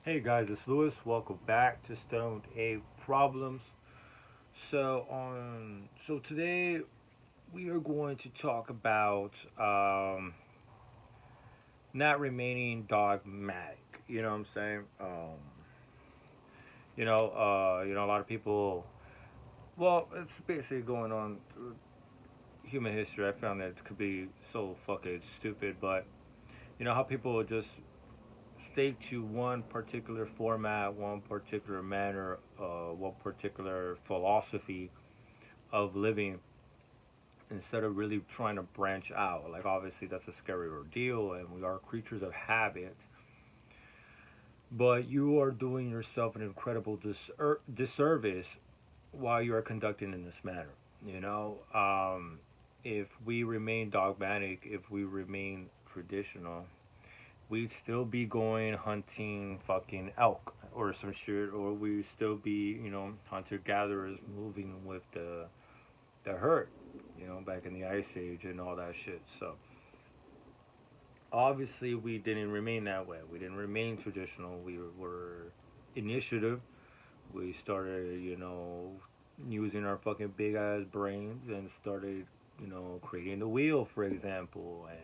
Hey guys, it's Lewis. Welcome back to Stoned A Problems. So today we are going to talk about not remaining dogmatic. You know what I'm saying? A lot of people. Well, it's basically going on through human history. I found that it could be so fucking stupid, but you know how people just stick to one particular format, one particular manner, one particular philosophy of living instead of really trying to branch out. Like, obviously, that's a scary ordeal, and we are creatures of habit. But you are doing yourself an incredible disservice while you are conducting in this manner. You know, if we remain dogmatic, if we remain traditional, we'd still be going hunting fucking elk or some shit, or we'd still be, hunter gatherers moving with the herd, back in the ice age and all that shit. So obviously we didn't remain that way. We didn't remain traditional. We were initiative. We started, using our fucking big ass brains and started, creating the wheel, for example, and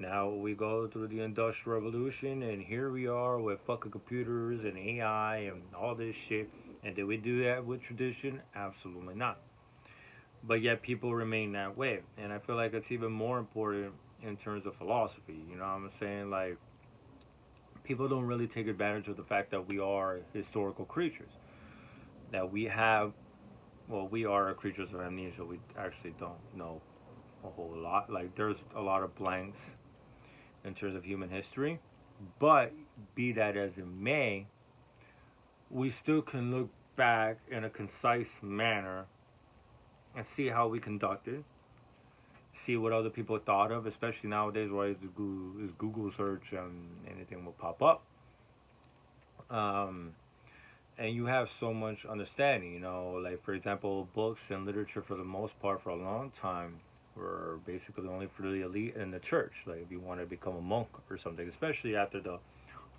now we go through the Industrial Revolution, and here we are with fucking computers and AI and all this shit. And did we do that with tradition? Absolutely not. But yet people remain that way. And I feel like it's even more important in terms of philosophy. You know what I'm saying? Like, people don't really take advantage of the fact that we are historical creatures. That we have, well, we are creatures of amnesia. We actually don't know a whole lot. Like, there's a lot of blanks in terms of human history. But be that as it may, we still can look back in a concise manner and see how we conducted, see what other people thought of, especially nowadays where is Google search and anything will pop up. Um, and you have so much understanding, like, for example, books and literature for the most part for a long time were basically only for the elite and the church. Like, if you want to become a monk or something, especially after the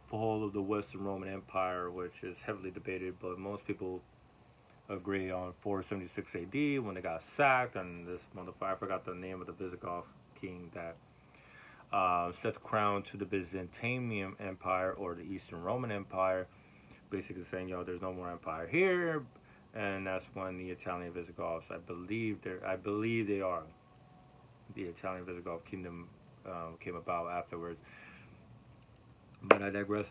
fall of the Western Roman Empire, which is heavily debated, but most people agree on 476 AD when they got sacked, and this motherfucker, I forgot the name of the Visigoth king that set the crown to the Byzantium Empire or the Eastern Roman Empire, basically saying, there's no more empire here, and that's when the Italian Visigoths, I believe they are the Italian Visigoth kingdom came about afterwards. But I digress.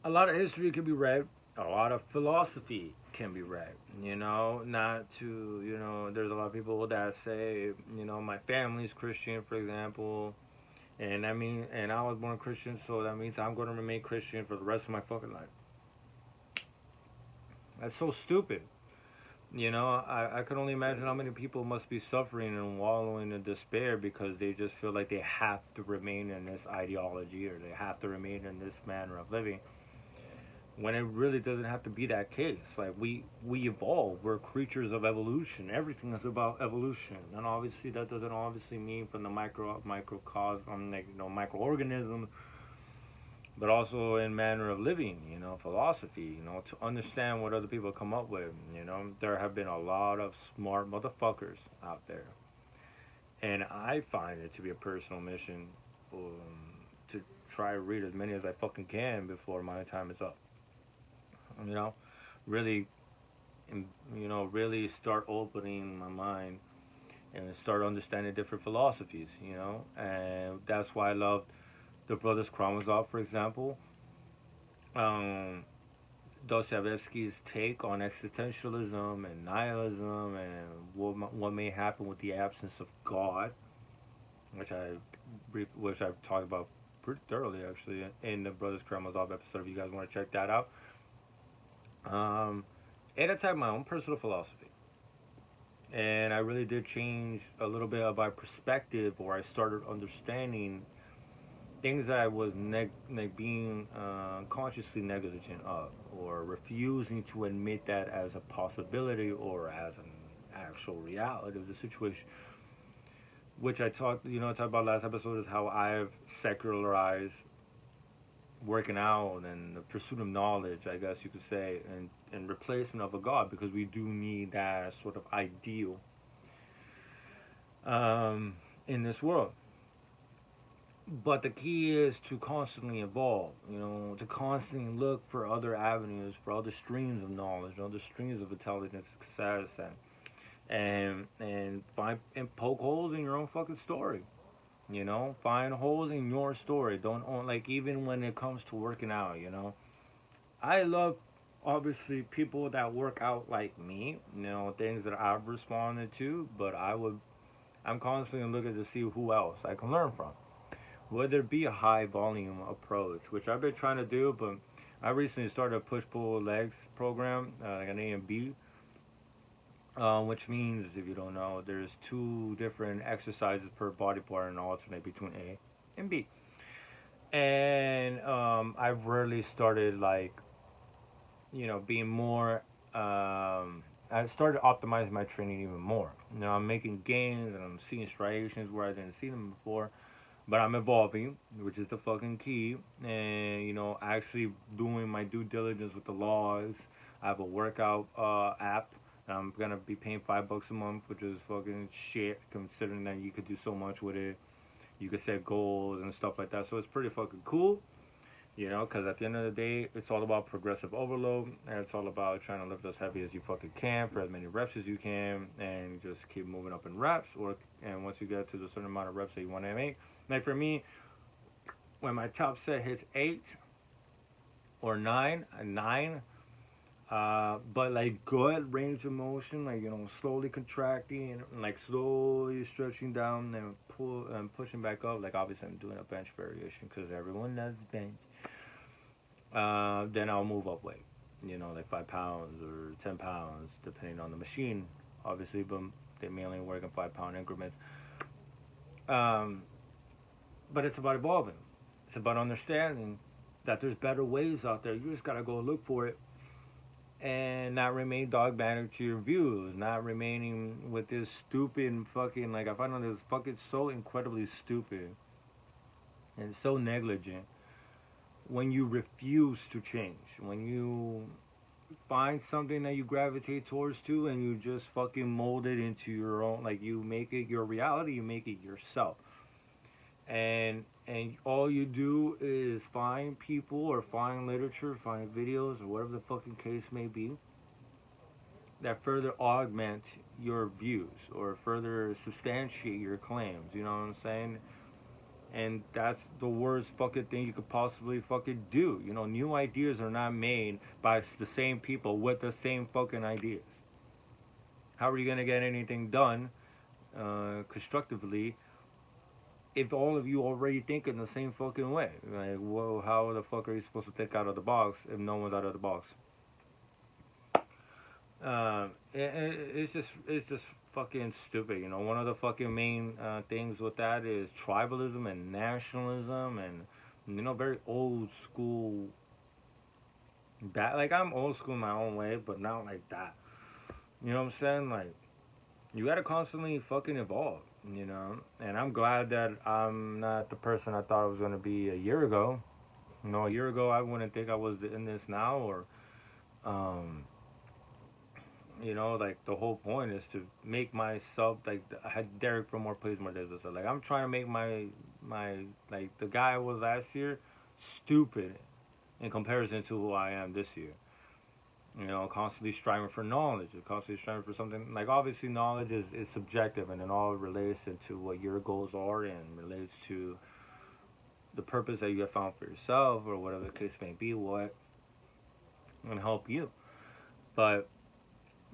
A lot of history can be read. A lot of philosophy can be read. Not to, there's a lot of people that say, my family's Christian, for example, and I was born Christian, so that means I'm going to remain Christian for the rest of my fucking life. That's so stupid. I can only imagine how many people must be suffering and wallowing in despair because they just feel like they have to remain in this ideology or they have to remain in this manner of living. When it really doesn't have to be that case. Like, we evolve. We're creatures of evolution. Everything is about evolution, and obviously that doesn't obviously mean from the microcosm, like, microorganisms, but also in manner of living, philosophy, to understand what other people come up with. There have been a lot of smart motherfuckers out there, and I find it to be a personal mission to try to read as many as I fucking can before my time is up. You know, really, really start opening my mind and start understanding different philosophies. And that's why I love the Brothers Karamazov, for example. Um, Dostoevsky's take on existentialism and nihilism and what may happen with the absence of God, which I've talked about pretty thoroughly actually in the Brothers Karamazov episode. If you guys want to check that out, and I typed my own personal philosophy, and I really did change a little bit of my perspective, or I started understanding things that I was being consciously negligent of, or refusing to admit that as a possibility or as an actual reality of the situation. Which I talked about last episode is how I've secularized working out and the pursuit of knowledge, I guess you could say, and replacement of a God, because we do need that sort of ideal in this world. But the key is to constantly evolve, to constantly look for other avenues, for other streams of knowledge, other streams of intelligence, success, and find and poke holes in your own fucking story. Find holes in your story. Don't like, even when it comes to working out. I love, obviously, people that work out like me. Things that I've responded to, but I'm constantly looking to see who else I can learn from. Whether it be a high volume approach, which I've been trying to do, but I recently started a push-pull legs program, like an A and B, which means, if you don't know, there's 2 different exercises per body part and alternate between A and B. And I've really started, like, being more, I started optimizing my training even more. I'm making gains and I'm seeing striations where I didn't see them before. But I'm evolving, which is the fucking key. And, actually doing my due diligence with the laws. I have a workout app. I'm going to be paying $5 a month, which is fucking shit, considering that you could do so much with it. You could set goals and stuff like that. So it's pretty fucking cool, because at the end of the day, it's all about progressive overload. And it's all about trying to lift as heavy as you fucking can for as many reps as you can. And just keep moving up in reps. And once you get to the certain amount of reps that you want to make. Like for me, when my top set hits 8 or 9, but like good range of motion, like slowly contracting and like slowly stretching down and pushing back up. Like obviously I'm doing a bench variation because everyone does bench. Then I'll move up weight, like 5 pounds or 10 pounds, depending on the machine, obviously. But they mainly work in 5-pound increments. But it's about evolving. It's about understanding that there's better ways out there. You just gotta go look for it, and not remain dogmatic to your views. Not remaining with this stupid fucking, like, I find this fucking so incredibly stupid and so negligent when you refuse to change. When you find something that you gravitate towards to and you just fucking mold it into your own, like you make it your reality, you make it yourself. And all you do is find people or find literature, find videos, or whatever the fucking case may be, that further augment your views or further substantiate your claims. You know what I'm saying? And that's the worst fucking thing you could possibly fucking do. New ideas are not made by the same people with the same fucking ideas. How are you gonna get anything done constructively if all of you already think in the same fucking way? Like, whoa, how the fuck are you supposed to think out of the box if no one's out of the box? It's just fucking stupid. One of the fucking main things with that is tribalism and nationalism and very old school. That, like, I'm old school in my own way, but not like that. You know what I'm saying? Like, you gotta constantly fucking evolve. And I'm glad that I'm not the person I thought I was gonna be a year ago. A year ago I wouldn't think I was in this now, or like, the whole point is to make myself, like, I had Derek from More Plays More Days. So, like, I'm trying to make my like, the guy I was last year stupid in comparison to who I am this year. Constantly striving for knowledge, constantly striving for something. Like, obviously knowledge is subjective, and it all relates into what your goals are and relates to the purpose that you have found for yourself, or whatever the case may be, what can help you. But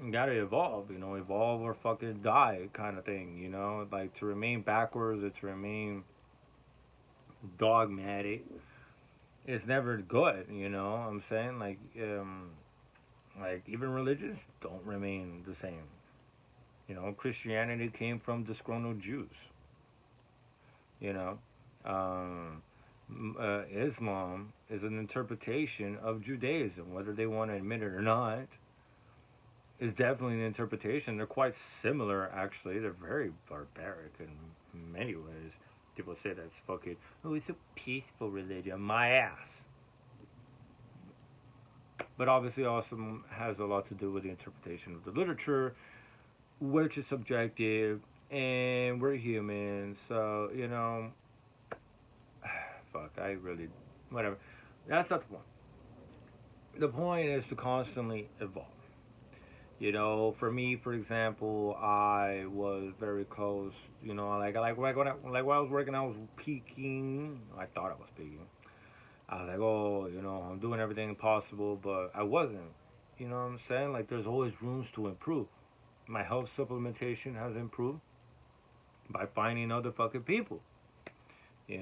you gotta evolve, evolve or fucking die kind of thing, like, to remain backwards or to remain dogmatic is never good, I'm saying, like, even religions don't remain the same. Christianity came from disgruntled Jews. Islam is an interpretation of Judaism, whether they want to admit it or not. Is definitely an interpretation. They're quite similar, actually. They're very barbaric in many ways. People say that's fucking, oh, it's a peaceful religion. My ass. but obviously also has a lot to do with the interpretation of the literature, which is subjective, and we're humans, so fuck, I really, whatever. That's not the point. The point is to constantly evolve. For me, for example, I was very close. When I was working, I was peaking. I thought I was peaking. I was like, oh, I'm doing everything possible, but I wasn't. You know what I'm saying? Like, there's always rooms to improve. My health supplementation has improved by finding other fucking people. A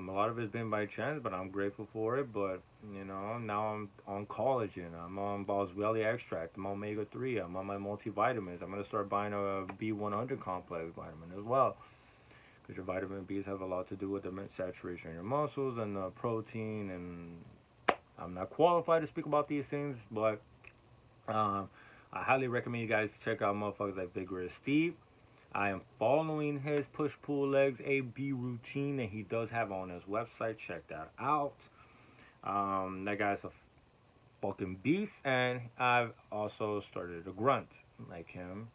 lot of it's been by chance, but I'm grateful for it. But now I'm on collagen. I'm on Boswellia extract. I'm on omega 3. I'm on my multivitamins. I'm gonna start buying a B100 complex vitamin as well, because your vitamin B's have a lot to do with the saturation in your muscles and the protein. And I'm not qualified to speak about these things, but I highly recommend you guys check out motherfuckers like Vigorous Steve. I am following his push-pull-legs AB routine that he does have on his website. Check that out. That guy's a fucking beast. And I've also started to grunt like him.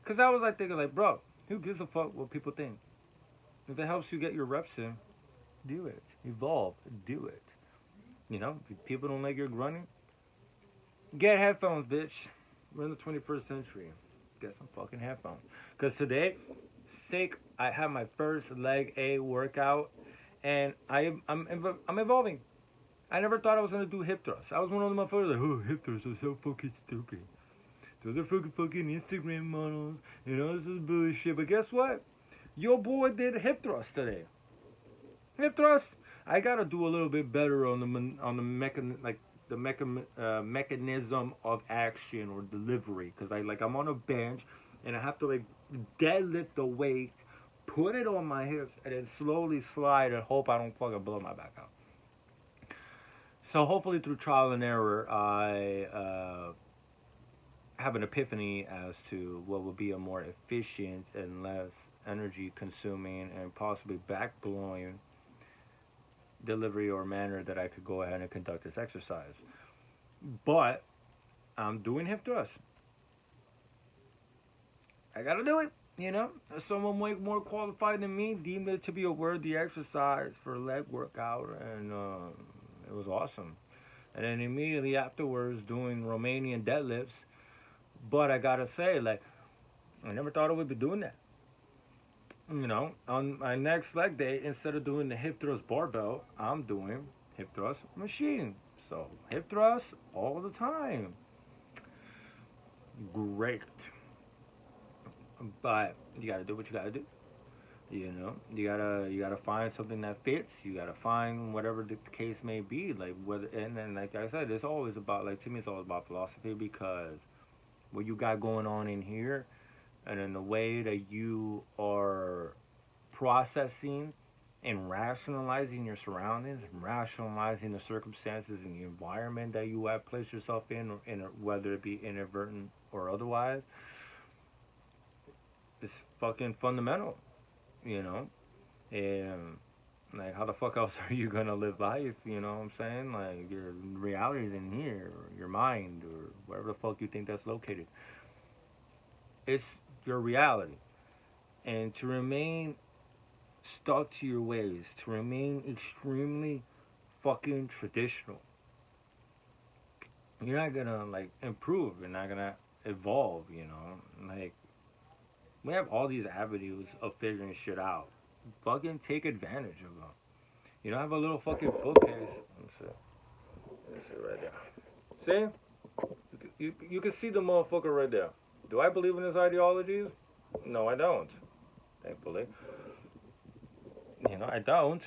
Because I was like thinking, like, bro, who gives a fuck what people think? If it helps you get your reps in, do it. Evolve. Do it. If people don't like your grunting, get headphones, bitch. We're in the 21st century. Get some fucking headphones. Because today, I have my first leg A workout, and I'm evolving. I never thought I was gonna do hip thrusts. I was one of the motherfuckers like, oh, hip thrusts are so fucking stupid. Those are fucking Instagram models, this is bullshit. But guess what? Your boy did hip thrust today. Hip thrust. I gotta do a little bit better on the mechanism of action or delivery, because I'm on a bench and I have to deadlift the weight, put it on my hips, and then slowly slide and hope I don't fucking blow my back out. So hopefully through trial and error, I have an epiphany as to what will be a more efficient and less energy consuming and possibly back blowing delivery or manner that I could go ahead and conduct this exercise. But I'm doing hip thrusts. I gotta do it, Someone way more qualified than me deemed it to be a worthy exercise for a leg workout, and it was awesome. And then immediately afterwards, doing Romanian deadlifts. But I gotta say, I never thought I would be doing that. On my next leg day, instead of doing the hip thrust barbell, I'm doing hip thrust machine. So hip thrust all the time. Great. But you gotta do what you gotta do. You gotta find something that fits. You gotta find whatever the case may be. And then like I said, it's always about, to me, it's always about philosophy, because what you got going on in here, and in the way that you are processing and rationalizing your surroundings, and rationalizing the circumstances and the environment that you have placed yourself in whether it be inadvertent or otherwise, it's fucking fundamental, and how the fuck else are you gonna live life? You know what I'm saying? Your reality's in here, or your mind, or wherever the fuck you think that's located. It's your reality. And to remain stuck to your ways, to remain extremely fucking traditional, you're not gonna improve. You're not gonna evolve. We have all these avenues of figuring shit out. Fucking take advantage of them. I have a little fucking bookcase. Let me see right there. See? You can see the motherfucker right there. Do I believe in his ideologies? No, I don't. Thankfully. I don't.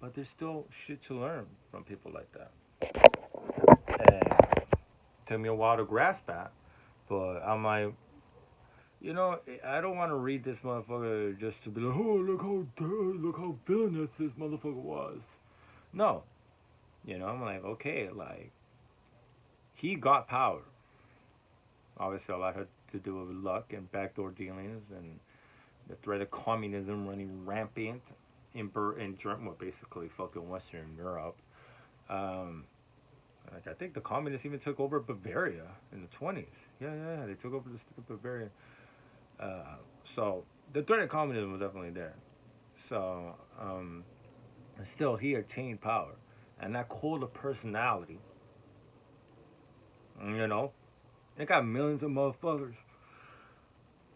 But there's still shit to learn from people like that. And it took me a while to grasp that. But I'm like, I don't want to read this motherfucker just to be like, oh, look how villainous this motherfucker was. No. I'm like, okay, he got power. Obviously, a lot had to do with luck and backdoor dealings and the threat of communism running rampant in Germany, basically fucking Western Europe. Like I think the communists even took over Bavaria in the 20s. Yeah, they took over the stupid Bavaria. Uh, so the threat of communism was definitely there. So still, he attained power, and that cult of personality, you know, it got millions of motherfuckers.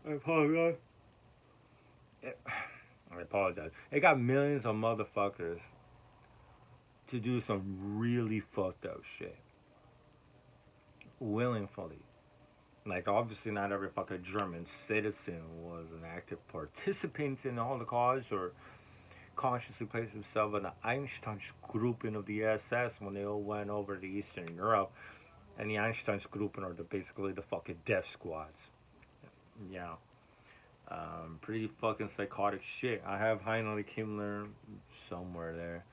I apologize. I apologize. It got millions of motherfuckers to do some really fucked up shit willingly. Like, obviously, not every fucking German citizen was an active participant in the Holocaust or consciously placed himself in the Einsatzgruppen of the SS when they all went over to Eastern Europe. And the Einsatzgruppen are basically the fucking death squads. Yeah. Pretty fucking psychotic shit. I have Heinrich Himmler somewhere there.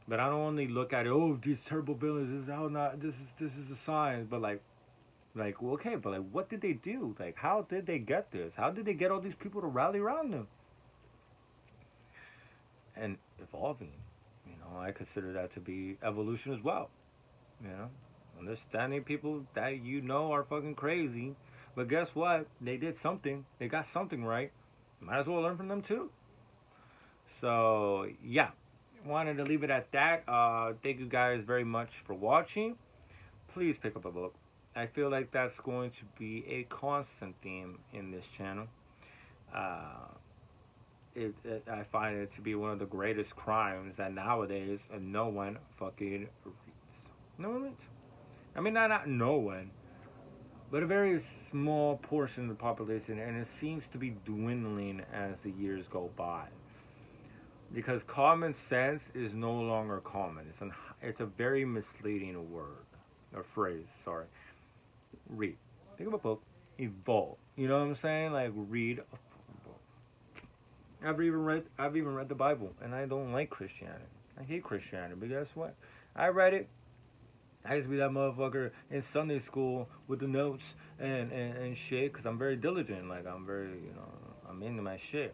But I don't only look at it. Oh, these terrible villains. This is how not. This is a sign. But like okay. But like, what did they do? Like, how did they get this? How did they get all these people to rally around them? And evolving. You know, I consider that to be evolution as well. You know, understanding people that you know are fucking crazy. But guess what? They did something. They got something right. Might as well learn from them too. So yeah, wanted to leave it at that. Thank you guys very much for watching. Please pick up a book. I feel like that's going to be a constant theme in this channel. I find it to be one of the greatest crimes that nowadays no one fucking reads. No one reads. I mean, not no one, but a very small portion of the population, and it seems to be dwindling as the years go by. Because common sense is no longer common. It's a very misleading word or phrase. Sorry. Read. Think of a book. Evolve. You know what I'm saying? Like read a book. I've even read the Bible, and I don't like Christianity. I hate Christianity, but guess what? I read it. I used to be that motherfucker in Sunday school with the notes and shit, because I'm very diligent. Like, I'm very, I'm into my shit.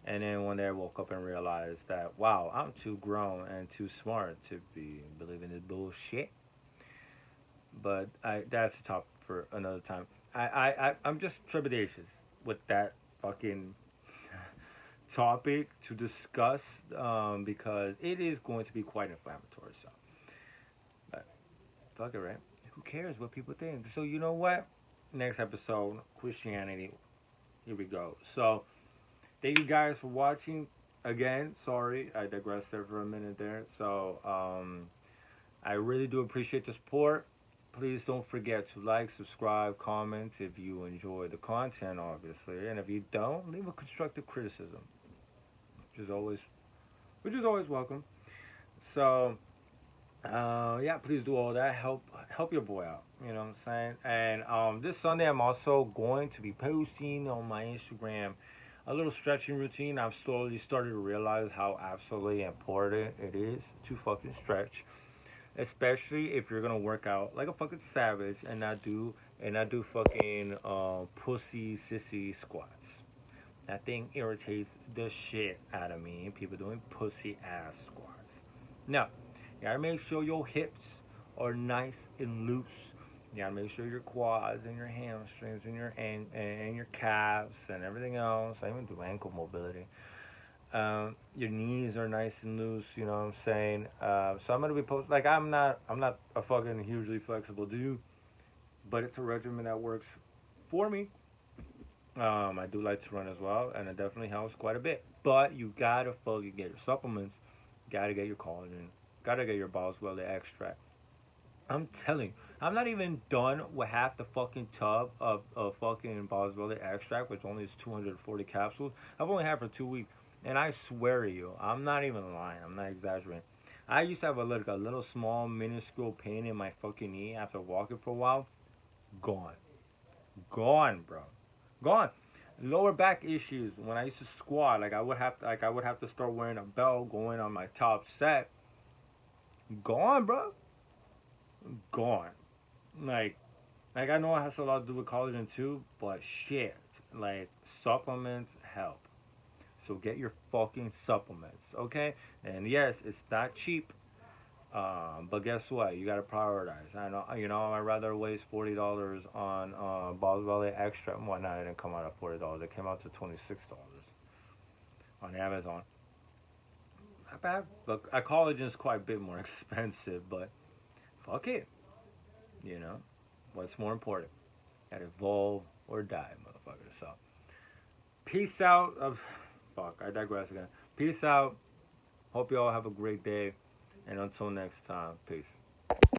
And then one day I woke up and realized that, wow, I'm too grown and too smart to be believing this bullshit. But that's a topic for another time. I'm just trepidatious with that fucking topic to discuss, because it is going to be quite inflammatory. So, but fuck it, right? Who cares what people think? So you know what? Next episode, Christianity. Here we go. So thank you guys for watching. Again, sorry I digressed there for a minute there. So I really do appreciate the support. Please don't forget to like, subscribe, comment if you enjoy the content, obviously, and if you don't, leave a constructive criticism, which is always welcome. So yeah, please do all that. Help your boy out. You know what I'm saying? And this Sunday, I'm also going to be posting on my Instagram a little stretching routine. I've slowly started to realize how absolutely important it is to fucking stretch, especially if you're gonna work out like a fucking savage and not do fucking pussy sissy squats. That thing irritates the shit out of me. People doing pussy ass squats. Now, you gotta make sure your hips are nice and loose. You gotta make sure your quads and your hamstrings and your calves and everything else. I even do ankle mobility. Your knees are nice and loose. You know what I'm saying? So I'm gonna be posting. Like, I'm not a fucking hugely flexible dude, but it's a regimen that works for me. I do like to run as well, and it definitely helps quite a bit. But you gotta fucking get your supplements. You gotta get your collagen. Gotta get your Boswellia extract. I'm telling you, I'm not even done with half the fucking tub of fucking Boswellia extract, which only is 240 capsules. I've only had it for 2 weeks, and I swear to you, I'm not even lying. I'm not exaggerating. I used to have a little small minuscule pain in my fucking knee after walking for a while. Gone, bro, gone. Lower back issues when I used to squat, I would have to start wearing a belt going on my top set. Gone, bro. Gone. Like I know it has a lot to do with collagen too, but shit, like, supplements help. So get your fucking supplements, okay? And yes, it's not cheap. But guess what? You gotta prioritize. I know, I'd rather waste $40 on Balls Belly Extra and whatnot. It didn't come out at $40. It came out to $26 on Amazon. Not bad. Look, a collagen is quite a bit more expensive, but fuck it. You know, what's more important? Gotta evolve or die, motherfucker. So, peace out. Fuck, I digress again. Peace out. Hope you all have a great day. And until next time, peace.